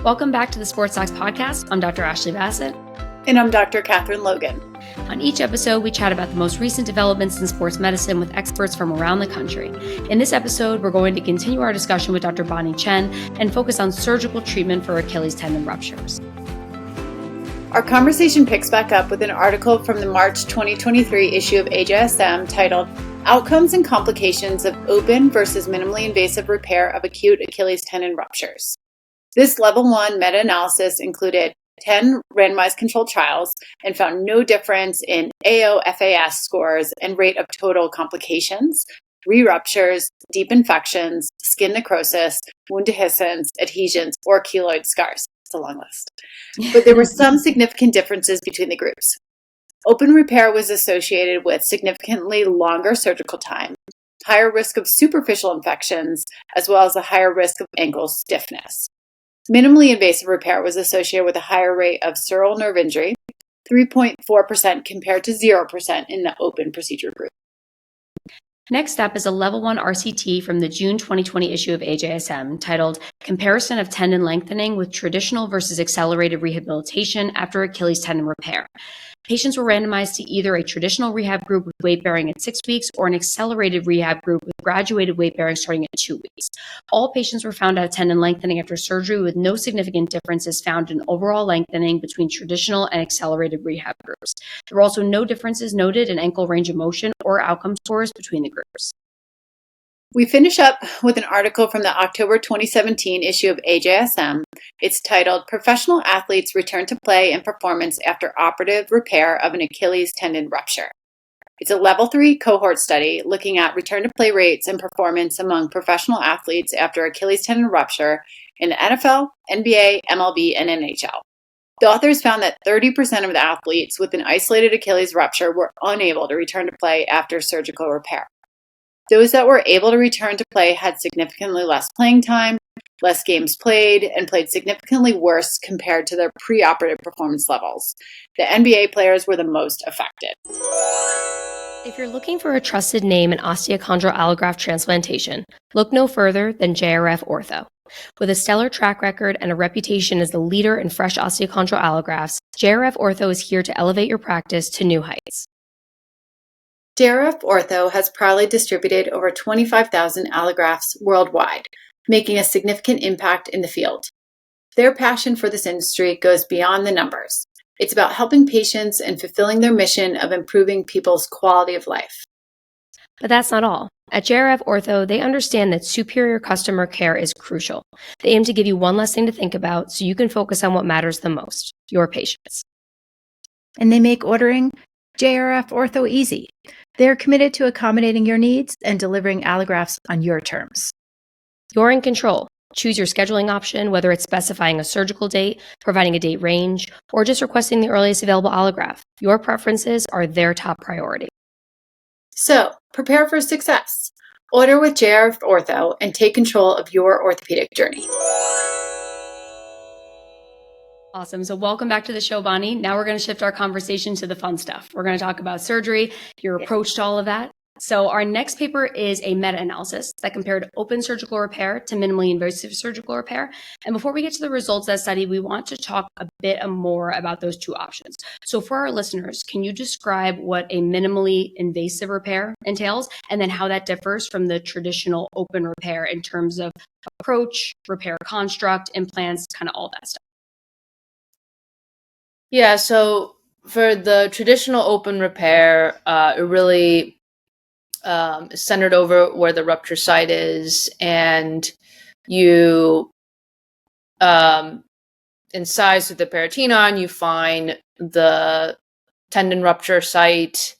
Welcome back to the Sports Docs Podcast. I'm Dr. Ashley Bassett. And I'm Dr. Catherine Logan. On each episode, we chat about the most recent developments in sports medicine with experts from around the country. In this episode, we're going to continue our discussion with Dr. Bonnie Chien and focus on surgical treatment for Achilles tendon ruptures. Our conversation picks back up with an article from the March 2023 issue of AJSM titled Outcomes and Complications of Open versus Minimally Invasive Repair of Acute Achilles Tendon Ruptures. This Level 1 meta-analysis included 10 randomized controlled trials and found no difference in AOFAS scores and rate of total complications, re-ruptures, deep infections, skin necrosis, wound dehiscence, adhesions, or keloid scars. It's a long list. But there were some significant differences between the groups. Open repair was associated with significantly longer surgical time, higher risk of superficial infections, as well as a higher risk of ankle stiffness. Minimally invasive repair was associated with a higher rate of sural nerve injury, 3.4% compared to 0% in the open procedure group. Next up is a Level 1 RCT from the June 2020 issue of AJSM titled Comparison of Tendon Lengthening with Traditional versus Accelerated Rehabilitation After Achilles Tendon Repair. Patients were randomized to either a traditional rehab group with weight bearing at 6 weeks or an accelerated rehab group with graduated weight bearing starting at 2 weeks. All patients were found to have tendon lengthening after surgery with no significant differences found in overall lengthening between traditional and accelerated rehab groups. There were also no differences noted in ankle range of motion or outcome scores between the groups. We finish up with an article from the October 2017 issue of AJSM. It's titled Professional Athletes Return to Play and Performance After Operative Repair of an Achilles Tendon Rupture. It's a Level 3 cohort study looking at return to play rates and performance among professional athletes after Achilles tendon rupture in the NFL, NBA, MLB, and NHL. The authors found that 30% of the athletes with an isolated Achilles rupture were unable to return to play after surgical repair. Those that were able to return to play had significantly less playing time, less games played, and played significantly worse compared to their preoperative performance levels. The NBA players were the most affected. If you're looking for a trusted name in osteochondral allograft transplantation, look no further than JRF Ortho. With a stellar track record and a reputation as the leader in fresh osteochondral allografts, JRF Ortho is here to elevate your practice to new heights. JRF Ortho has proudly distributed over 25,000 allografts worldwide, making a significant impact in the field. Their passion for this industry goes beyond the numbers. It's about helping patients and fulfilling their mission of improving people's quality of life. But that's not all. At JRF Ortho, they understand that superior customer care is crucial. They aim to give you one less thing to think about so you can focus on what matters the most, your patients. And they make ordering JRF Ortho easy. They're committed to accommodating your needs and delivering allografts on your terms. You're in control. Choose your scheduling option, whether it's specifying a surgical date, providing a date range, or just requesting the earliest available allograft. Your preferences are their top priority. So, prepare for success. Order with JRF Ortho and take control of your orthopedic journey. Awesome. So welcome back to the show, Bonnie. Now we're going to shift our conversation to the fun stuff. We're going to talk about surgery, your approach to all of that. So our next paper is a meta-analysis that compared open surgical repair to minimally invasive surgical repair. And before we get to the results of that study, we want to talk a bit more about those two options. So for our listeners, can you describe what a minimally invasive repair entails and then how that differs from the traditional open repair in terms of approach, repair construct, implants, kind of all that stuff? Yeah, so for the traditional open repair, it really is centered over where the rupture site is, and you incise with the peritoneum, you find the tendon rupture site,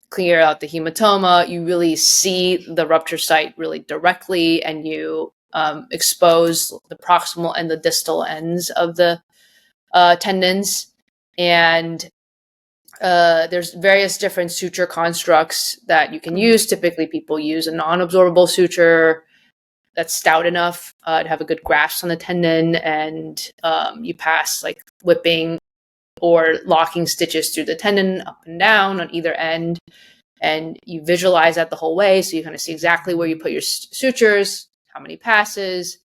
clear out the hematoma, you really see the rupture site really directly, and you expose the proximal and the distal ends of the tendons. And there's various different suture constructs that you can use. Typically, people use a non-absorbable suture that's stout enough to have a good grasp on the tendon, and you pass like whipping or locking stitches through the tendon up and down on either end, and you visualize that the whole way, so you kind of see exactly where you put your sutures, how many passes,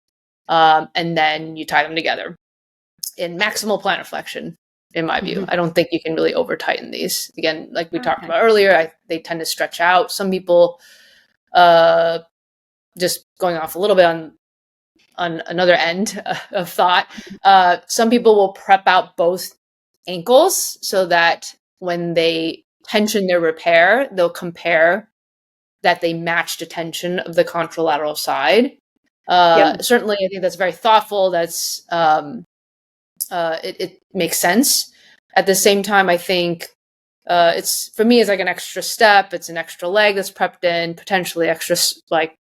and then you tie them together in maximal plantar flexion, in my view. I don't think you can really over tighten these. Again, like we talked about earlier, they tend to stretch out. Some people, just going off a little bit on another end of thought, some people will prep out both ankles so that when they tension their repair, they'll compare that they match the tension of the contralateral side. Certainly, I think that's very thoughtful. That's it makes sense. At the same time, I think it's, for me, it's like an extra step. It's an extra leg that's prepped in, potentially extra like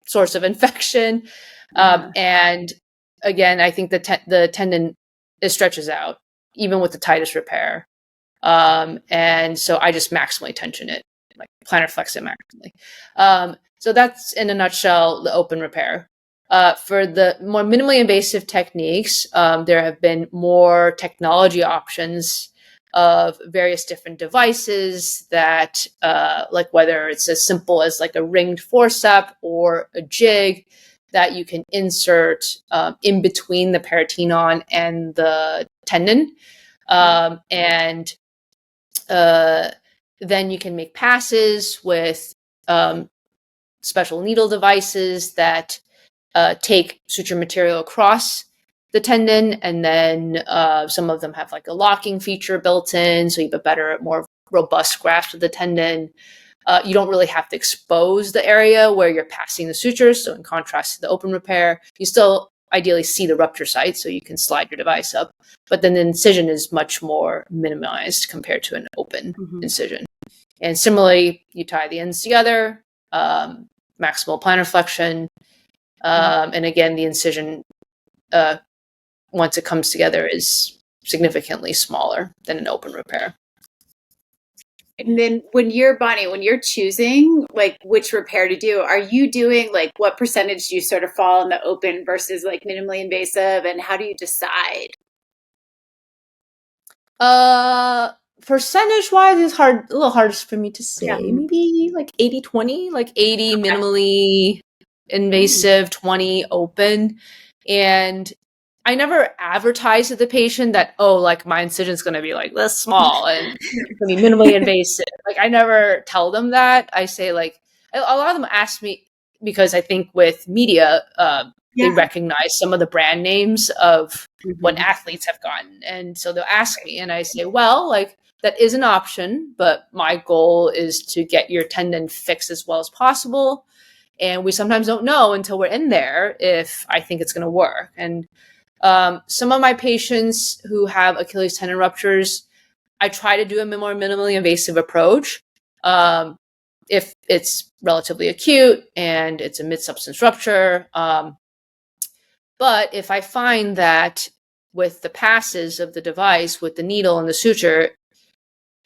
source of infection. And again, I think the tendon, it stretches out even with the tightest repair. And so I just maximally tension it, like plantar flex it maximally. So that's in a nutshell the open repair. For the more minimally invasive techniques, there have been more technology options of various different devices that, like whether it's as simple as like a ringed forceps or a jig that you can insert in between the peritoneum and the tendon. And then you can make passes with special needle devices that take suture material across the tendon, and then some of them have like a locking feature built in, so you have a better, more robust grasp of the tendon. You don't really have to expose the area where you're passing the sutures. So in contrast to the open repair, you still ideally see the rupture site, so you can slide your device up. But then the incision is much more minimized compared to an open incision. And similarly, you tie the ends together, maximal plantar flexion. And again, the incision, once it comes together, is significantly smaller than an open repair. And then when you're choosing like which repair to do, are you doing like what percentage do you sort of fall in the open versus like minimally invasive, and how do you decide? Percentage wise, it's a little hard for me to say. Maybe like 80-20, like 80 minimally invasive, 20 open. And I never advertise to the patient that, oh, like my incision is going to be like this small and it's going to be minimally invasive. Like I never tell them that. I say like, a lot of them ask me, because I think with media, they recognize some of the brand names of what athletes have gotten. And so they'll ask me and I say, well, like that is an option, but my goal is to get your tendon fixed as well as possible. And we sometimes don't know until we're in there if I think it's going to work. And some of my patients who have Achilles tendon ruptures, I try to do a more minimally invasive approach. If it's relatively acute and it's a mid-substance rupture. But if I find that with the passes of the device, with the needle and the suture,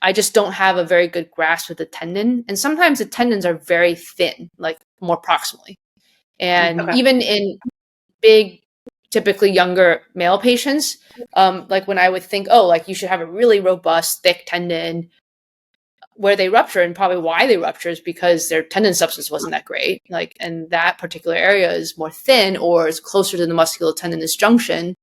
I just don't have a very good grasp of the tendon. And sometimes the tendons are very thin, like more proximally. And even in big, typically younger male patients, like when I would think, oh, like you should have a really robust, thick tendon, where they rupture, and probably why they rupture is because their tendon substance wasn't that great. Like, and that particular area is more thin or is closer to the musculotendinous junction.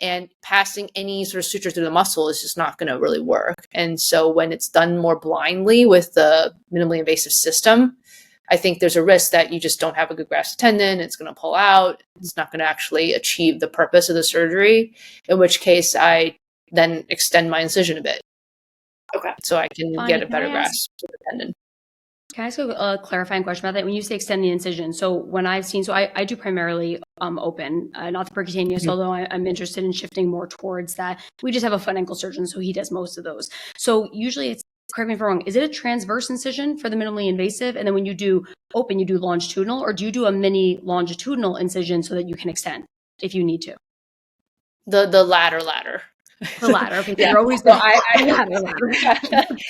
And passing any sort of suture through the muscle is just not going to really work. And so when it's done more blindly with the minimally invasive system, I think there's a risk that you just don't have a good grasp of tendon. It's going to pull out. It's not going to actually achieve the purpose of the surgery, in which case I then extend my incision a bit. So I can get a better grasp of the tendon. Can I ask a clarifying question about that? When you say extend the incision, so when I've seen, so I do primarily open, not the percutaneous, although I'm interested in shifting more towards that. We just have a foot and ankle surgeon, so he does most of those. So usually it's, correct me if I'm wrong, is it a transverse incision for the minimally invasive? And then when you do open, you do longitudinal, or do you do a mini longitudinal incision so that you can extend if you need to? The latter. The latter. Okay, yeah. You're always the ladder.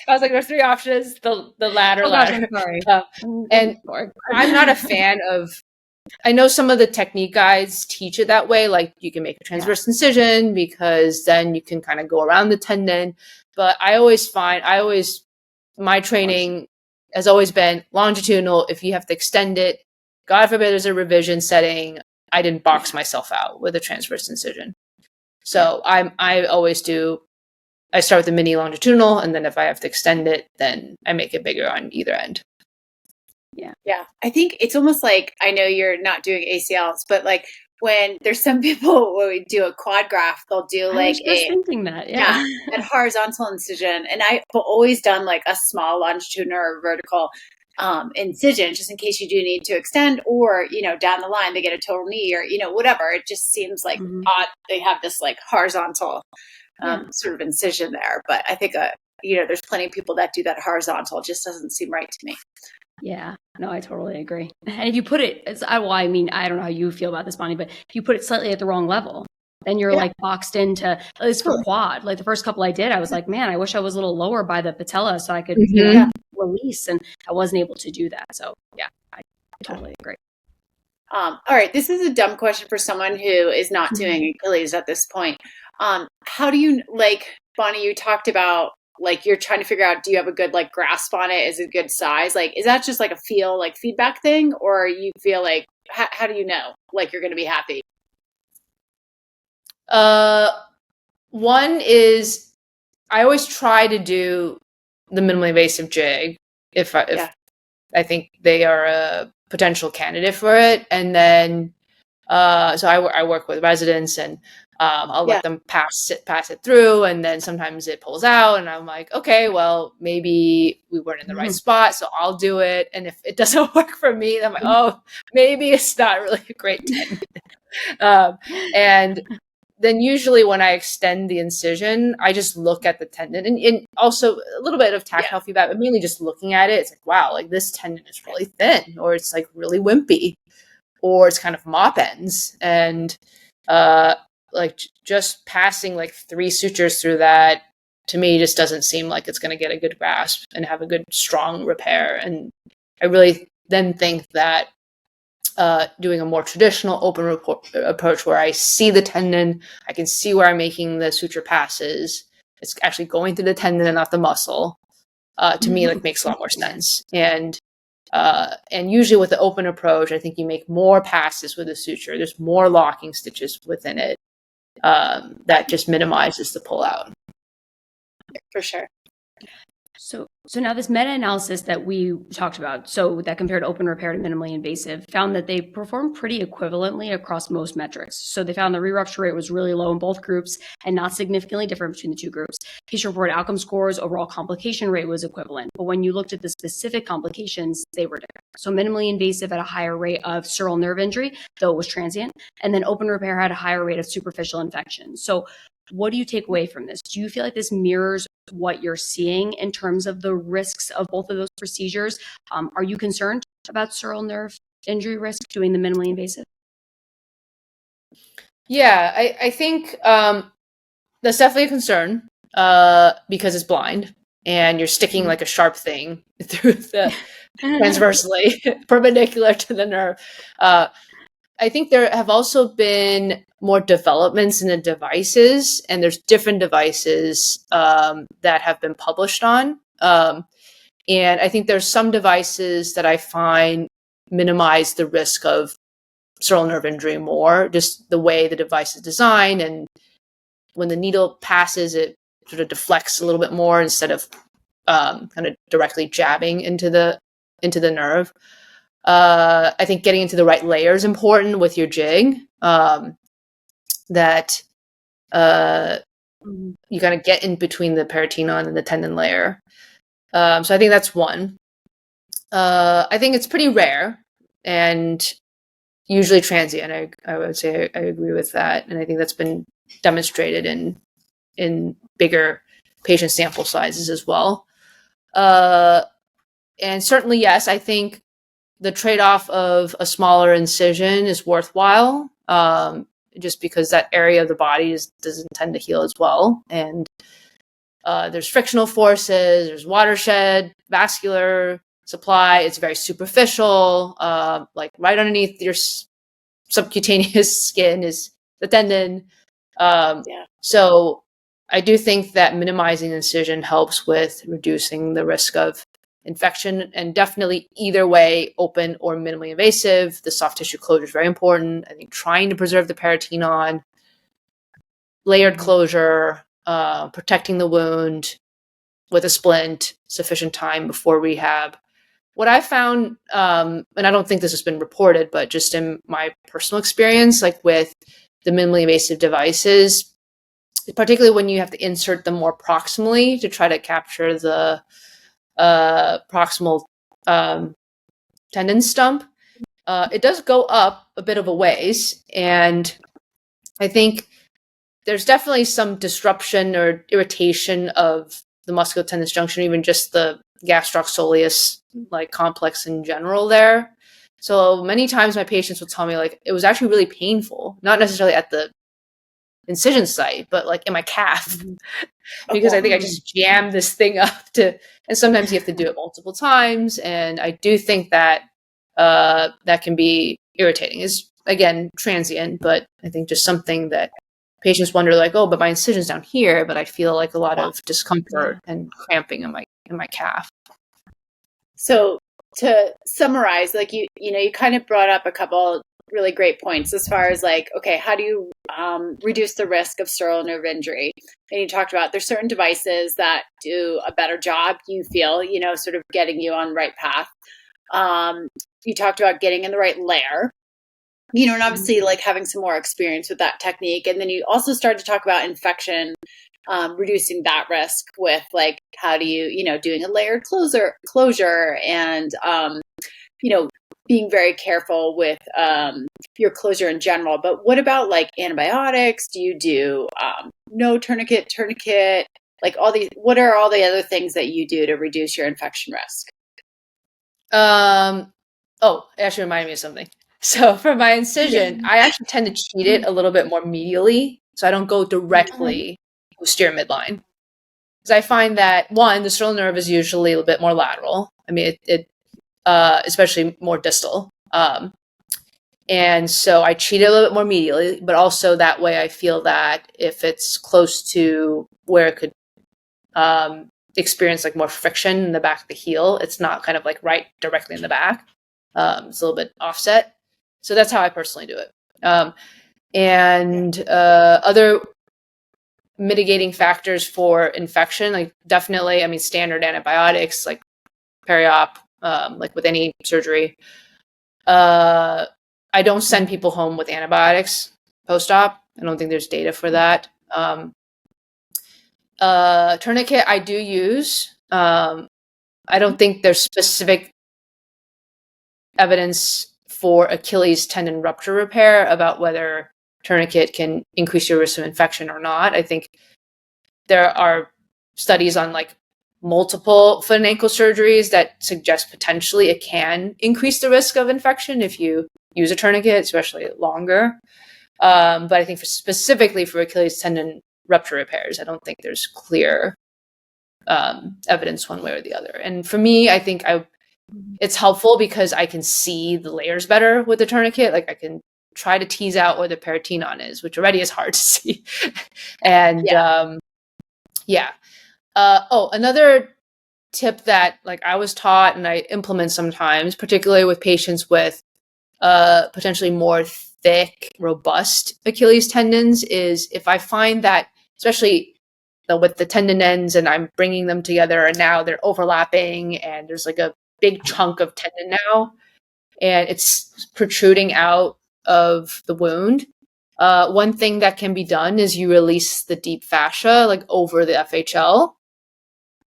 I was like, there's three options. The latter. Gosh, I'm sorry. And I'm not a fan of. I know some of the technique guides teach it that way. Like you can make a transverse incision because then you can kind of go around the tendon. But my training has always been longitudinal. If you have to extend it, God forbid there's a revision setting, I didn't box myself out with a transverse incision. So I always do, I start with the mini longitudinal, and then if I have to extend it, then I make it bigger on either end. Yeah. I think it's almost like, I know you're not doing ACLs, but like when there's some people when we do a quad graft, they'll do I like was just thinking that. Yeah. a horizontal incision. And I've always done like a small longitudinal or vertical incision, just in case you do need to extend, or, you know, down the line, they get a total knee or, you know, whatever. It just seems like odd. They have this like horizontal sort of incision there. But I think, you know, there's plenty of people that do that horizontal. It just doesn't seem right to me. Yeah, no, I totally agree. And if you put it, I mean, I don't know how you feel about this, Bonnie, but if you put it slightly at the wrong level, then you're like boxed into, at least for quad. Like the first couple I did, I was like, man, I wish I was a little lower by the patella so I could you know, release, and I wasn't able to do that. So yeah, I totally agree. All right, this is a dumb question for someone who is not doing Achilles at this point. How do you, like, Bonnie, you talked about, like, you're trying to figure out, do you have a good like grasp on it? Is it good size? Like, is that just like a feel, like feedback thing, or you feel like, how do you know, like, you're going to be happy? One is I always try to do the minimally invasive jig if I think they are a potential candidate for it. And then, so I work with residents, and I'll let them pass it through, and then sometimes it pulls out, and I'm like, okay, well, maybe we weren't in the right spot, so I'll do it. And if it doesn't work for me, then I'm like, oh, maybe it's not really a great tendon. And then usually when I extend the incision, I just look at the tendon, and also a little bit of tactile feedback, but mainly just looking at it. It's like, wow, like this tendon is really thin, or it's like really wimpy, or it's kind of mop ends. And like just passing like 3 sutures through that, to me, just doesn't seem like it's going to get a good grasp and have a good, strong repair. And I really then think that doing a more traditional open approach where I see the tendon, I can see where I'm making the suture passes, it's actually going through the tendon and not the muscle, to me, like, makes a lot more sense. And usually with the open approach, I think you make more passes with the suture. There's more locking stitches within it. That just minimizes the pullout. For sure. So now this meta-analysis that we talked about, so that compared open repair to minimally invasive, found that they performed pretty equivalently across most metrics. So they found the re-rupture rate was really low in both groups and not significantly different between the two groups. Patient-reported outcome scores, overall complication rate was equivalent. But when you looked at the specific complications, they were different. So minimally invasive had a higher rate of sural nerve injury, though it was transient, and then open repair had a higher rate of superficial infection. So what do you take away from this? Do you feel like this mirrors what you're seeing in terms of the risks of both of those procedures? Are you concerned about sural nerve injury risk doing the minimally invasive? Yeah, I think that's definitely a concern because it's blind and you're sticking like a sharp thing through the transversely perpendicular to the nerve. I think there have also been more developments in the devices, and there's different devices that have been published on. And I think there's some devices that I find minimize the risk of sural nerve injury more, just the way the device is designed. And when the needle passes, it sort of deflects a little bit more instead of kind of directly jabbing into the nerve. I think getting into the right layer is important with your jig. That you kind of get in between the peritoneum and the tendon layer. So I think that's one. I think it's pretty rare and usually transient. I would say I agree with that, and I think that's been demonstrated in bigger patient sample sizes as well. And certainly, yes, I think the trade-off of a smaller incision is worthwhile, just because that area of the body doesn't tend to heal as well. And there's frictional forces, there's watershed, vascular supply. It's very superficial. Like right underneath your subcutaneous skin is the tendon. So I do think that minimizing incision helps with reducing the risk of infection, and definitely either way, open or minimally invasive. The soft tissue closure is very important. I think trying to preserve the peritoneum, layered closure, protecting the wound with a splint, sufficient time before rehab. What I found, and I don't think this has been reported, but just in my personal experience, like with the minimally invasive devices, particularly when you have to insert them more proximally to try to capture the proximal tendon stump, it does go up a bit of a ways. And I think there's definitely some disruption or irritation of the musculotendinous junction, even just the gastroc-soleus like complex in general there. So many times my patients will tell me like it was actually really painful, not necessarily at the incision site, but like in my calf, because I think I just jammed this thing up and sometimes you have to do it multiple times. And I do think that that can be irritating. Is again transient, but I think just something that patients wonder like, oh, but my incision's down here, but I feel like a lot of discomfort and cramping in my calf. So to summarize, like you kind of brought up a couple really great points as far as like, okay, how do you reduce the risk of sural nerve injury? And you talked about there's certain devices that do a better job, you feel, sort of getting you on the right path. You talked about getting in the right layer, and obviously like having some more experience with that technique. And then you also started to talk about infection, reducing that risk with like, how do you, doing a layered closure and, being very careful with your closure in general. But what about like antibiotics? Do you do no tourniquet, like all these? What are all the other things that you do to reduce your infection risk? Oh, it actually reminded me of something. So for my incision, I actually tend to treat it a little bit more medially, so I don't go directly posterior midline. Because I find that one, the sural nerve is usually a little bit more lateral. I mean, it especially more distal. And so I treat it a little bit more medially, but also that way I feel that if it's close to where it could experience like more friction in the back of the heel, it's not kind of like right directly in the back. It's a little bit offset. So that's how I personally do it. And other mitigating factors for infection, like definitely, I mean, standard antibiotics like peri-op, like with any surgery. I don't send people home with antibiotics post-op. I don't think there's data for that. Tourniquet I do use. I don't think there's specific evidence for Achilles tendon rupture repair about whether tourniquet can increase your risk of infection or not. I think there are studies on like multiple foot and ankle surgeries that suggest potentially it can increase the risk of infection if you use a tourniquet, especially longer. But I think specifically for Achilles tendon rupture repairs, I don't think there's clear evidence one way or the other. And for me, I think it's helpful because I can see the layers better with the tourniquet. Like I can try to tease out where the peritoneum is, which already is hard to see. And another tip that like I was taught and I implement sometimes, particularly with patients with potentially more thick, robust Achilles tendons, is if I find that, especially with the tendon ends and I'm bringing them together and now they're overlapping and there's like a big chunk of tendon now and it's protruding out of the wound. One thing that can be done is you release the deep fascia like over the FHL.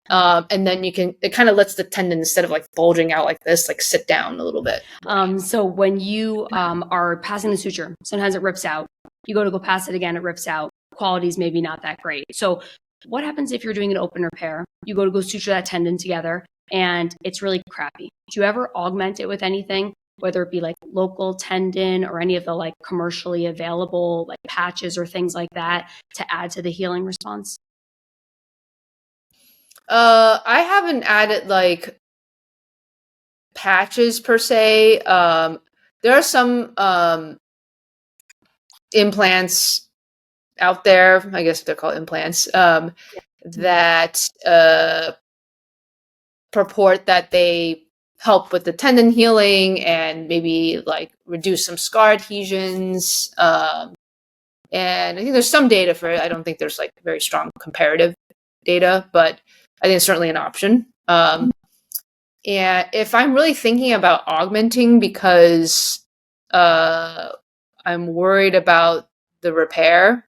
And then it kind of lets the tendon, instead of like bulging out like this, like sit down a little bit. So when you are passing the suture, sometimes it rips out. You go pass it again, it rips out. Quality's maybe not that great. So what happens if you're doing an open repair? You go suture that tendon together and it's really crappy. Do you ever augment it with anything, whether it be like local tendon or any of the like commercially available like patches or things like that to add to the healing response? I haven't added like patches per se. There are some implants out there, I guess they're called implants, that purport that they help with the tendon healing and maybe like reduce some scar adhesions. And I think there's some data for it. I don't think there's like very strong comparative data, but I think it's certainly an option. And if I'm really thinking about augmenting because I'm worried about the repair,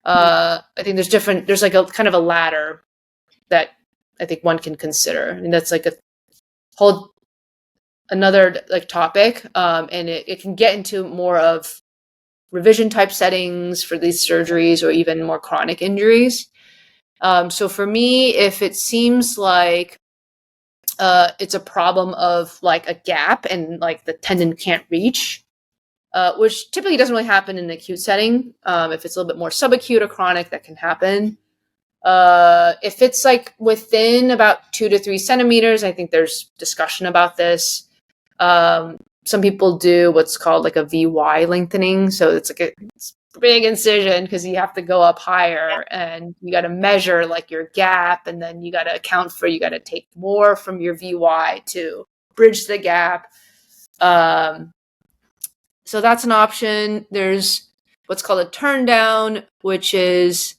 I think there's like a kind of a ladder that I think one can consider. And that's like a whole another like topic. And it can get into more of revision type settings for these surgeries or even more chronic injuries. So for me, if it seems like it's a problem of like a gap and like the tendon can't reach, which typically doesn't really happen in an acute setting. If it's a little bit more subacute or chronic, that can happen. If it's like within about 2 to 3 centimeters, I think there's discussion about this. Some people do what's called like a VY lengthening. So it's like a big incision because you have to go up higher and you got to measure like your gap, and then you got to you got to take more from your VY to bridge the gap. So that's an option. There's what's called a turn down, which is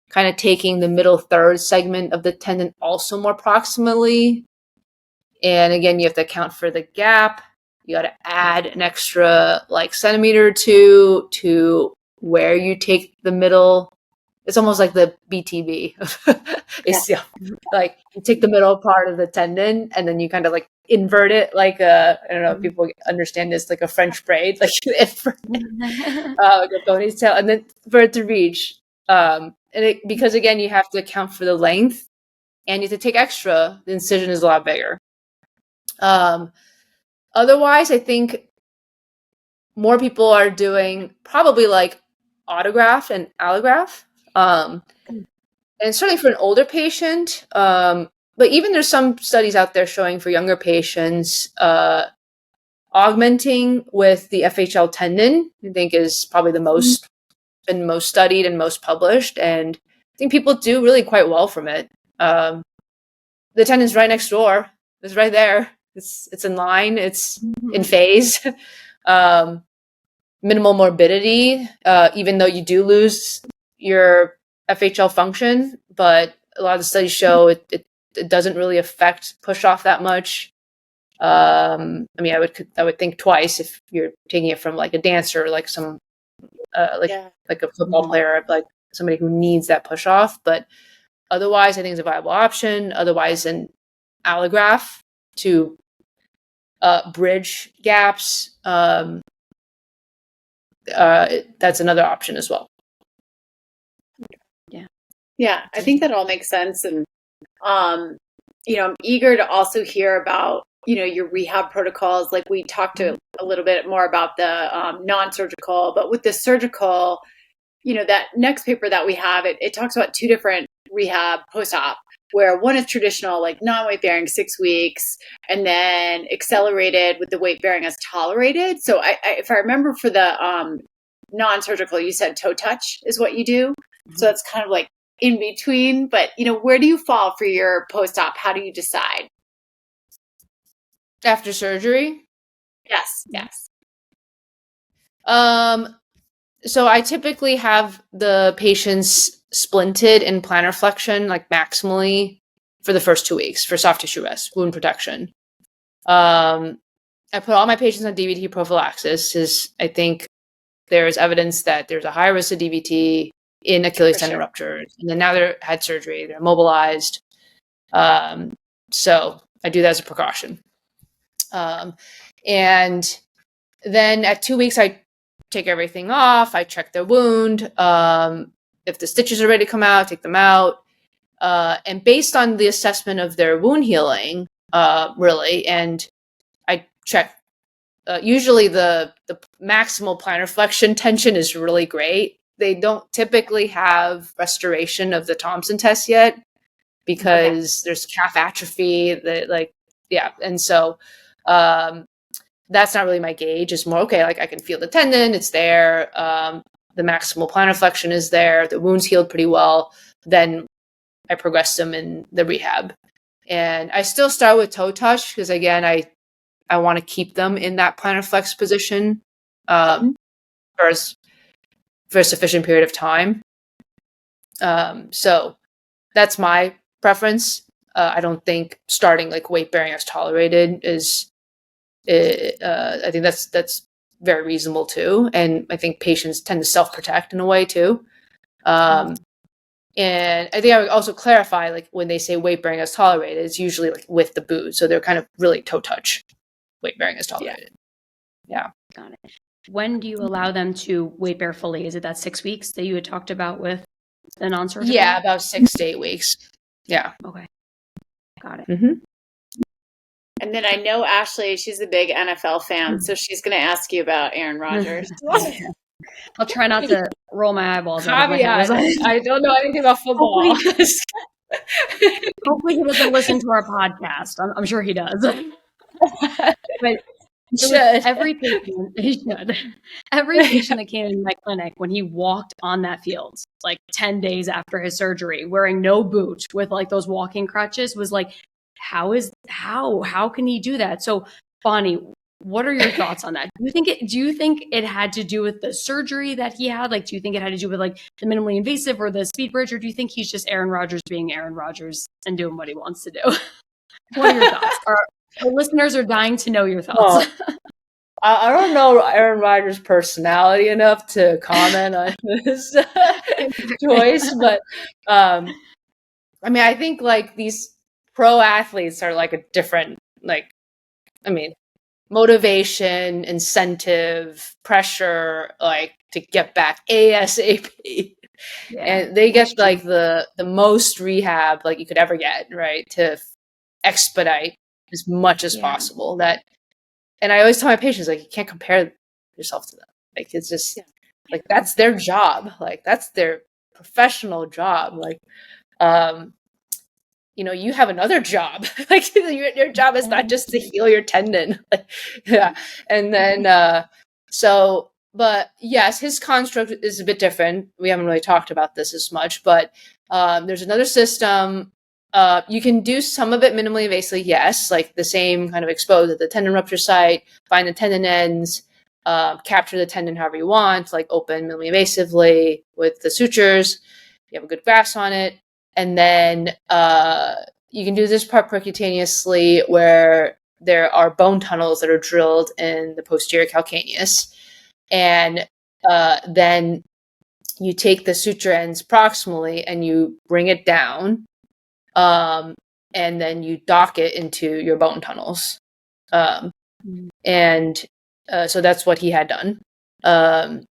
kind of taking the middle third segment of the tendon also more proximally. And again, you have to account for the gap. You got to add an extra like centimeter or two to where you take the middle. It's almost like the BTB. Like you take the middle part of the tendon and then you kind of like invert it like I don't know if people understand this, like a French braid, like you invert it, like a ponytail, and then for it to reach. Because again, you have to account for the length and you have to take extra, the incision is a lot bigger. Otherwise, I think more people are doing probably like autograft and allograft. And certainly for an older patient, but even there's some studies out there showing for younger patients, augmenting with the FHL tendon, I think is probably the most studied and most published. And I think people do really quite well from it. The tendon's right next door. It's right there. It's in line. It's in phase. Minimal morbidity, even though you do lose your FHL function, but a lot of the studies show it doesn't really affect push off that much. I mean, I would think twice if you're taking it from like a dancer, or like some like a football player, like somebody who needs that push off. But otherwise, I think it's a viable option. Otherwise, an allograft to bridge gaps. That's another option as well. Yeah, I think that all makes sense. And, I'm eager to also hear about, your rehab protocols. Like we talked a little bit more about the non-surgical, but with the surgical, that next paper that we have, it talks about 2 different rehab post-op, where one is traditional, like non-weight bearing 6 weeks, and then accelerated with the weight bearing as tolerated. So if I remember for the non-surgical, you said toe touch is what you do. So that's kind of like in between, but where do you fall for your post-op? How do you decide? After surgery? Yes. So I typically have the patients splinted in plantar flexion, like maximally for the first 2 weeks for soft tissue rest, wound protection. I put all my patients on DVT prophylaxis because I think there is evidence that there's a high risk of DVT in Achilles tendon ruptures. And then now they're had surgery, they're mobilized. So I do that as a precaution. And then at 2 weeks, I take everything off. I check their wound. If the stitches are ready to come out, take them out. And based on the assessment of their wound healing, really, and I check, usually the maximal plantar flexion tension is really great. They don't typically have restoration of the Thompson test yet because there's calf atrophy. And so that's not really my gauge. It's more, okay, like I can feel the tendon, it's there. The maximal plantar flexion is there. The wound's healed pretty well. Then I progress them in the rehab. And I still start with toe touch because, again, I want to keep them in that plantar flex position for a sufficient period of time. So that's my preference. I don't think starting like weight bearing as tolerated is. I think that's very reasonable too, and I think patients tend to self protect in a way too. And I think I would also clarify, like when they say weight bearing as tolerated, it's usually like with the boot, so they're kind of really toe touch weight bearing as tolerated. Yeah. Got it. When do you allow them to weight bear fully? Is it that 6 weeks that you had talked about with the non-surgical? Yeah, about 6 to 8 weeks. Yeah. Okay. Got it. Mm-hmm. And then I know Ashley, she's a big NFL fan, so she's going to ask you about Aaron Rodgers. I'll try not to roll my eyeballs out of my Caveat, head. I don't know anything about football. Hopefully he doesn't listen to our podcast. I'm sure he does. But every patient that came in my clinic, when he walked on that field, like 10 days after his surgery, wearing no boot with like those walking crutches, was like, how can he do that? So Bonnie, what are your thoughts on that? Do you think it had to do with the surgery that he had? Like, do you think it had to do with like the minimally invasive or the speed bridge, or do you think he's just Aaron Rodgers being Aaron Rodgers and doing what he wants to do? What are your thoughts? Our listeners are dying to know your thoughts. Well, I don't know Aaron Rodgers' personality enough to comment on his choice, but I mean, I think like these pro athletes are like a different, like, I mean, motivation, incentive, pressure, like to get back ASAP. Yeah, and they get like the most rehab like you could ever get, right? To expedite as much as possible. That, and I always tell my patients, like, you can't compare yourself to them. Like, it's just like, that's their job. Like, that's their professional job. Like, you know, you have another job. Like, your job is not just to heal your tendon. Yeah. And then, so, but yes, his construct is a bit different. We haven't really talked about this as much, but there's another system. You can do some of it minimally invasively, yes, like the same kind of expose at the tendon rupture site, find the tendon ends, capture the tendon however you want, like open minimally invasively with the sutures. You have a good grasp on it. And then you can do this part percutaneously where there are bone tunnels that are drilled in the posterior calcaneus. And then you take the suture ends proximally and you bring it down. And then you dock it into your bone tunnels. And so that's what he had done. And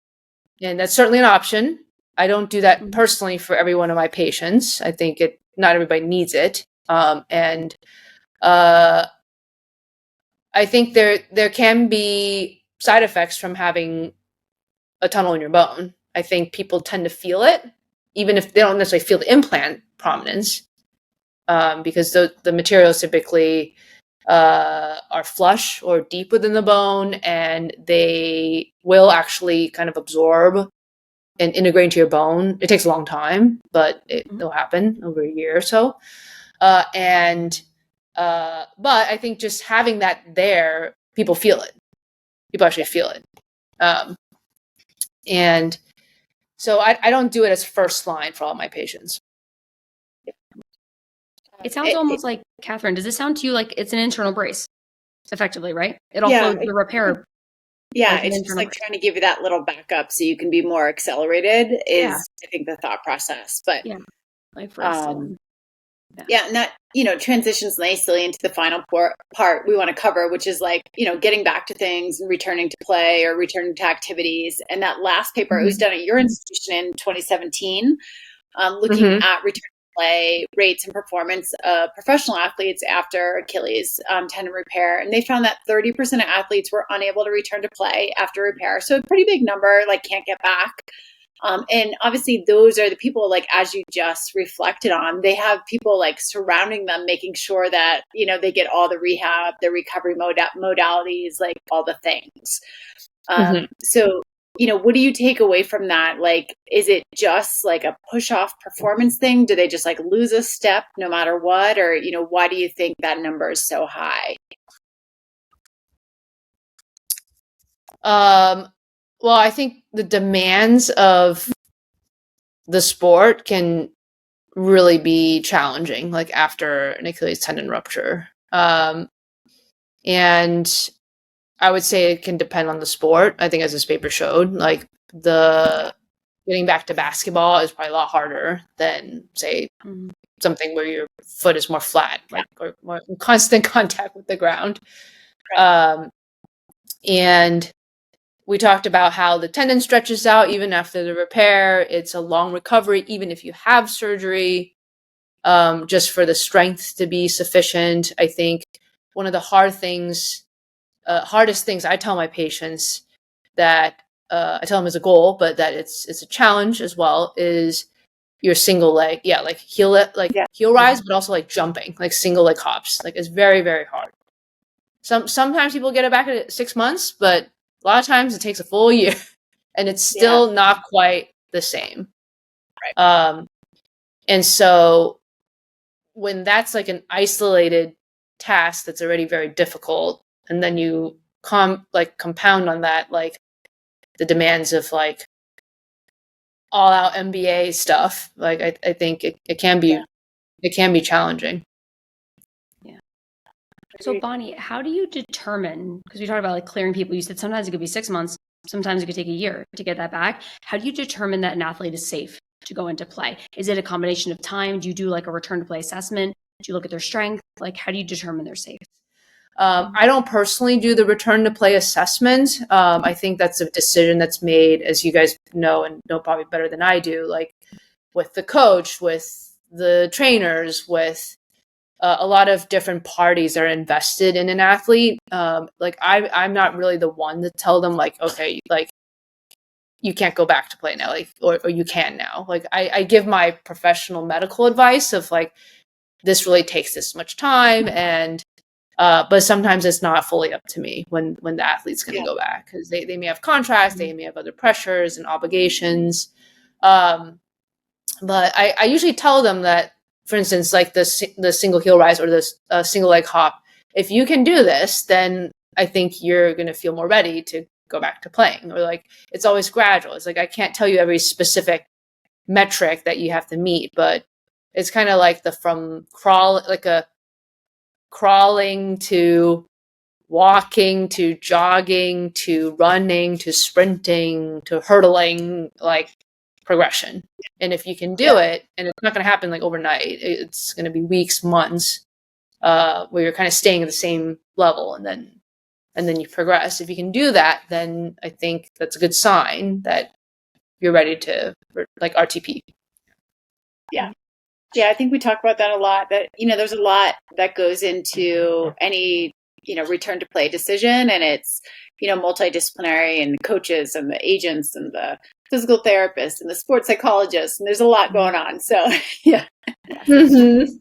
that's certainly an option. I don't do that personally for every one of my patients. I think not everybody needs it. And I think there can be side effects from having a tunnel in your bone. I think people tend to feel it, even if they don't necessarily feel the implant prominence, because the materials typically are flush or deep within the bone, and they will actually kind of absorb and integrate into your bone. It takes a long time, but it'll happen over a year or so. But I think just having that there, people feel it. People actually feel it. And so I don't do it as first line for all my patients. It sounds almost like, Catherine, does it sound to you like it's an internal brace, effectively, right? It also, the repair. Yeah, it's just like trying to give you that little backup so you can be more accelerated is, I think, the thought process. But and that, transitions nicely into the final part we want to cover, which is like, getting back to things and returning to play or returning to activities. And that last paper, it was done at your institution in 2017, looking at return play rates and performance of professional athletes after Achilles tendon repair. And they found that 30% of athletes were unable to return to play after repair. So a pretty big number, like can't get back. And obviously those are the people, like, as you just reflected on, they have people like surrounding them, making sure that, they get all the rehab, the recovery modalities, like all the things. So what do you take away from that? Like, is it just like a push off performance thing? Do they just like lose a step no matter what? Or, why do you think that number is so high? Well, I think the demands of the sport can really be challenging, like after an Achilles tendon rupture. And I would say it can depend on the sport. I think as this paper showed, like getting back to basketball is probably a lot harder than, say, something where your foot is more flat, like, or more in constant contact with the ground. And we talked about how the tendon stretches out even after the repair. It's a long recovery, even if you have surgery, just for the strength to be sufficient. I think one of the hardest things I tell my patients that I tell them as a goal, but that it's a challenge as well, is your single leg. Yeah, like heel rise, but also like jumping, like single leg hops. Like it's very, very hard. Sometimes people get it back at 6 months, but a lot of times it takes a full year and it's still not quite the same. Right. And so when that's like an isolated task that's already very difficult, and then you compound on that, like the demands of like all out MBA stuff, like I think it can be challenging. So Bonnie, how do you determine, because we talked about like clearing people, you said sometimes it could be 6 months, sometimes it could take a year to get that back. How do you determine that an athlete is safe to go into play? Is it a combination of time? Do you do like a return to play assessment? Do you look at their strength? Like, how do you determine they're safe? I don't personally do the return to play assessment. I think that's a decision that's made, as you guys know and know probably better than I do, like with the coach, with the trainers, with a lot of different parties are invested in an athlete. Like I'm not really the one to tell them like, okay, like you can't go back to play now, like, or you can now. Like I give my professional medical advice of like, this really takes this much time, and but sometimes it's not fully up to me when the athlete's going to go back, because they may have contracts, they may have other pressures and obligations. But I usually tell them that, for instance, like the single heel rise or the single leg hop, if you can do this, then I think you're going to feel more ready to go back to playing. Or like, it's always gradual. It's like, I can't tell you every specific metric that you have to meet, but it's kind of like crawling to walking to jogging to running to sprinting to hurdling, like progression. And if you can do it, and it's not going to happen like overnight, it's going to be weeks, months, where you're kind of staying at the same level, and then you progress. If you can do that, then I think that's a good sign that you're ready to like RTP. Yeah, I think we talk about that a lot, that, there's a lot that goes into any, return to play decision, and it's, multidisciplinary, and the coaches and the agents and the physical therapists and the sports psychologists, and there's a lot going on. So, yeah. Absolutely.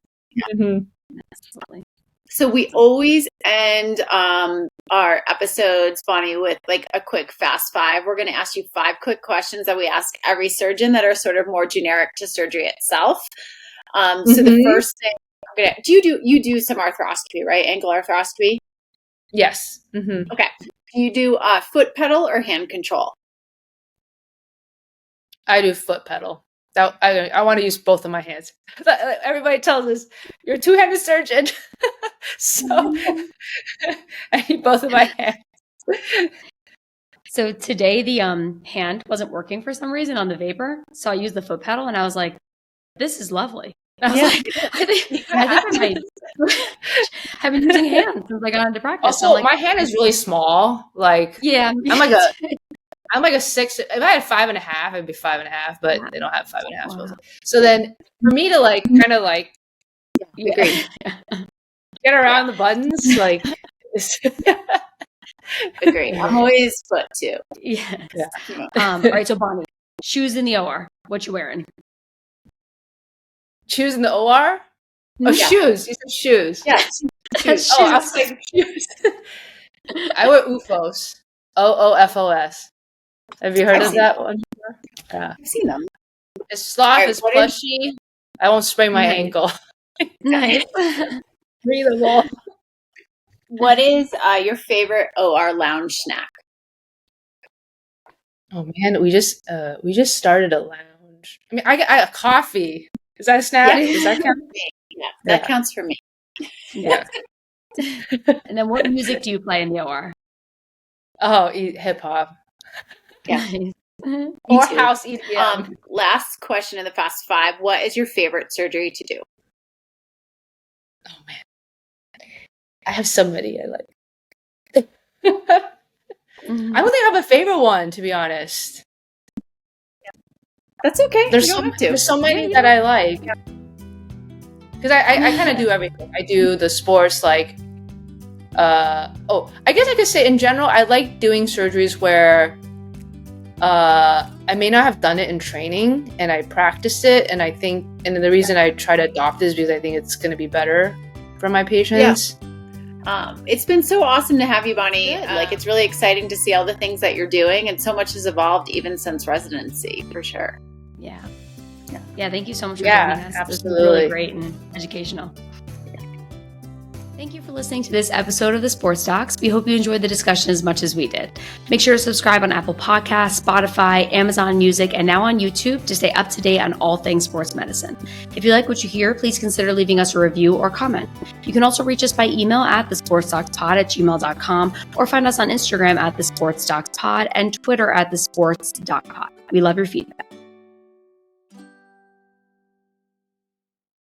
So we always end our episodes, Bonnie, with like a quick fast five. We're going to ask you 5 quick questions that we ask every surgeon that are sort of more generic to surgery itself. So the first thing, you do some arthroscopy, right? Ankle arthroscopy? Yes. Okay. Do you do foot pedal or hand control? I do foot pedal. I want to use both of my hands. Everybody tells us you're a 2-handed surgeon. So I need both of my hands. So today the hand wasn't working for some reason on the vapor. So I used the foot pedal, and I was like, this is lovely. I was like, I think I've been using hands since I got into practice. Also, so like, my hand is really small. Like, I'm like a 6. If I had 5.5, it'd be 5.5, but they don't have 5.5. Wow. So then for me to like, kind of like, get around the buttons, like, agree. I'm always foot too. Yes. Yeah. All right. So Bonnie, shoes in the OR. What you wearing? Shoes in the OR? Oh, shoes. You said shoes. Yeah. Shoes. Oh, I was like shoes. I wear OOFOS. OOFOS. Have you heard I've of seen that one? Yeah. I've seen them. It's sloth, Alright, it's what is- plushy. I won't sprain my Nice. ankle. Nice. Breathable. What is your favorite OR lounge snack? Oh man, we just started a lounge. I mean, I coffee. Is that a snack? Yeah. Does that count? Yeah, that Yeah. counts for me. Yeah. And then what music do you play in the OR? Oh, hip hop Yeah. Nice. or too. house EDM. Last question in the Fast Five. What is your favorite surgery to do? Oh man, I have so many I like. I don't think I have a favorite one, to be honest. That's okay. There's you don't have to. there's so many that I like. Because I kind of do everything. I do the sports, like, I guess I could say in general, I like doing surgeries where I may not have done it in training and I practiced it. And I think, and the reason I try to adopt it is because I think it's going to be better for my patients. It's been so awesome to have you, Bonnie. Good. Like, it's really exciting to see all the things that you're doing, and so much has evolved even since residency, for sure. Yeah, thank you so much for Yeah, joining us. absolutely. This was really great and educational. Thank you for listening to this episode of the Sports Docs. We hope you enjoyed the discussion as much as we did. Make sure to subscribe on Apple Podcasts, Spotify, Amazon Music, and now on YouTube to stay up to date on all things sports medicine. If you like what you hear, please consider leaving us a review or comment. You can also reach us by email at thesportsdocspod@gmail.com or find us on Instagram at thesportsdocspod and Twitter at thesports.pod. We love your feedback.